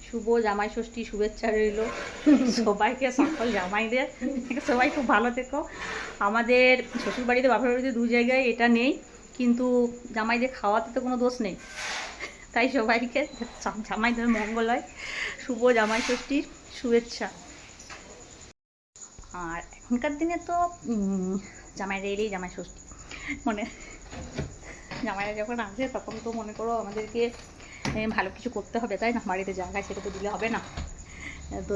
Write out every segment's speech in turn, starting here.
শুভ জামাই ষষ্ঠী শুভেচ্ছা রইল সবাইকে, সকল জামাইদের। সবাই খুব ভালো থেকো। আমাদের শ্বশুরবাড়িতে বাপের বাড়িতে দু জায়গায় এটা নেই, কিন্তু জামাইদের খাওয়াতে তো কোনো দোষ নেই। তাই সবাইকে জামাইদের মঙ্গল হয়, শুভ জামাই ষষ্ঠীর শুভেচ্ছা। আর এখনকার দিনে তো জামাইরা এলেই জামাই ষষ্ঠী, মানে জামাইরা যখন আসে তখন তো মনে করো আমাদেরকে ভালো কিছু করতে হবে, তাই না? বাড়িতে জায়গায় সেটা তো দিলে হবে না। তো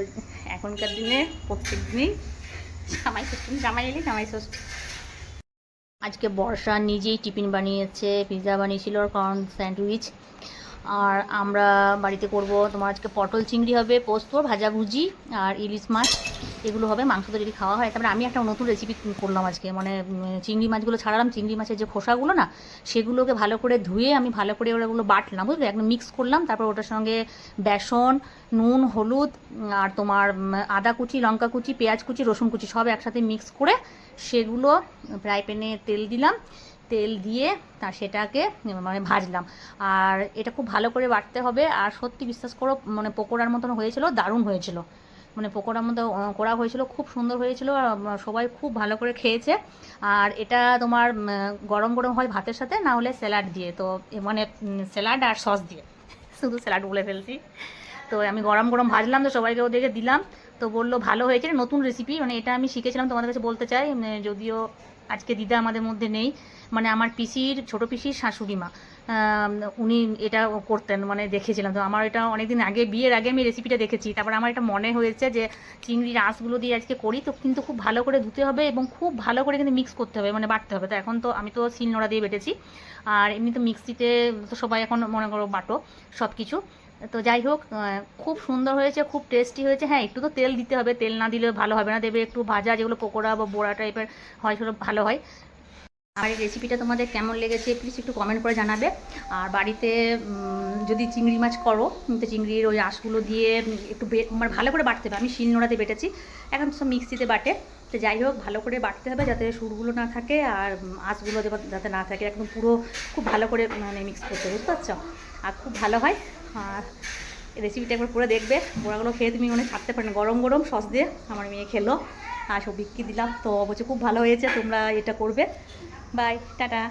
এখনকার দিনে প্রত্যেক দিনেই জামাই ষষ্ঠী, জামাই এলেই জামাই ষষ্ঠী। আজকে বর্ষা নিজেই টিফিন বানিয়েছে, পিৎজা বানিয়েছিল, কর্ন স্যান্ডউইচ। আর আমরা বাড়িতে করব তোমার আজকে পটল চিংড়ি হবে, পোস্ত ভাজাভুজি, আর ইলিশ মাছ, এগুলো হবে। মাংস তো যদি খাওয়া হয়। তারপরে আমি একটা নতুন রেসিপি করলাম আজকে, মানে চিংড়ি মাছগুলো ছাড়ালাম, চিংড়ি মাছের যে খোসাগুলো না, সেগুলোকে ভালো করে ধুয়ে আমি ভালো করে ওগুলো বাটলাম, বুঝলে, একদম মিক্স করলাম। তারপর ওটার সঙ্গে বেসন, নুন, হলুদ, আর তোমার আদা কুচি, লঙ্কা কুচি, পেঁয়াজ কুচি, রসুন কুচি সব একসাথে মিক্স করে সেগুলো ফ্রাই প্যানে তেল দিলাম, তেল দিয়ে সেটাকে মানে ভাজলাম। আর এটা খুব ভালো করে বাটতে হবে। আর সত্যি বিশ্বাস করো, মানে পকোড়ার মতন হয়েছিল, দারুণ হয়েছিল, মানে পকোড়ার মতো করা হয়েছিল, খুব সুন্দর হয়েছিল। সবাই খুব ভালো করে খেয়েছে। আর এটা তোমার গরম গরম হয় ভাতের সাথে, না হলে স্যালাড দিয়ে, তো মানে স্যালাড আর সস দিয়ে, শুধু স্যালাড বলে ফেলছি। তো আমি গরম গরম ভাজলাম, তো সবাইকে ওদেরকে দিলাম। তো বললো ভালো হয়েছে, নতুন রেসিপি, মানে এটা আমি শিখেছিলাম, তোমাদের কাছে বলতে চাই। যদিও আজকে দিদা আমাদের মধ্যে নেই, মানে আমার পিসির, ছোটো পিসির শাশুড়ি মা, উনি এটা করতেন, মানে দেখেছিলাম। তো আমার এটা অনেকদিন আগে, বিয়ের আগে আমি রেসিপিটা দেখেছি। তারপর আমার এটা মনে হয়েছে যে চিংড়ির আঁশগুলো দিয়ে আজকে করি। তো কিন্তু খুব ভালো করে ধুতে হবে এবং খুব ভালো করে কিন্তু মিক্স করতে হবে, মানে বাটতে হবে। তো এখন তো আমি তো শিলনোড়া দিয়ে বেটেছি, আর এমনি তো মিক্সিতে তো সবাই এখন মনে করো বাটো সব কিছু। তো যাই হোক, খুব সুন্দর হয়েছে, খুব টেস্টি হয়েছে। হ্যাঁ, একটু তো তেল দিতে হবে, তেল না দিলে ভালো হবে না। দেবে একটু ভাজা, যেগুলো পকোড়া বা বড়া টাইপের হয়, সেগুলো ভালো হয়। আর এই রেসিপিটা তোমাদের কেমন লেগেছে প্লিজ একটু কমেন্ট করে জানাবে। আর বাড়িতে যদি চিংড়ি মাছ করো, তো চিংড়ির ওই আঁশগুলো দিয়ে একটু মানে ভালো করে বাটতে হবে। আমি শিলনোড়াতে বেটেছি, এখন সব মিক্সিতে বাটে। তো যাই হোক, ভালো করে বাটতে হবে যাতে সুরগুলো না থাকে আর আঁশগুলো যাতে না থাকে, একদম পুরো খুব ভালো করে মানে মিক্স করতে হবে, বুঝতে পারছো? আর খুব ভালো হয়। আর রেসিপিটা একবার করে দেখবে, বড়াগুলো খেয়ে তুমি মানে ছাড়তে পারো না। গরম গরম সস দিয়ে আমার মেয়ে খেলো, আর সব বিক্রি দিলাম, তো বলছে খুব ভালো হয়েছে, তোমরা এটা করবে। Bye, tata.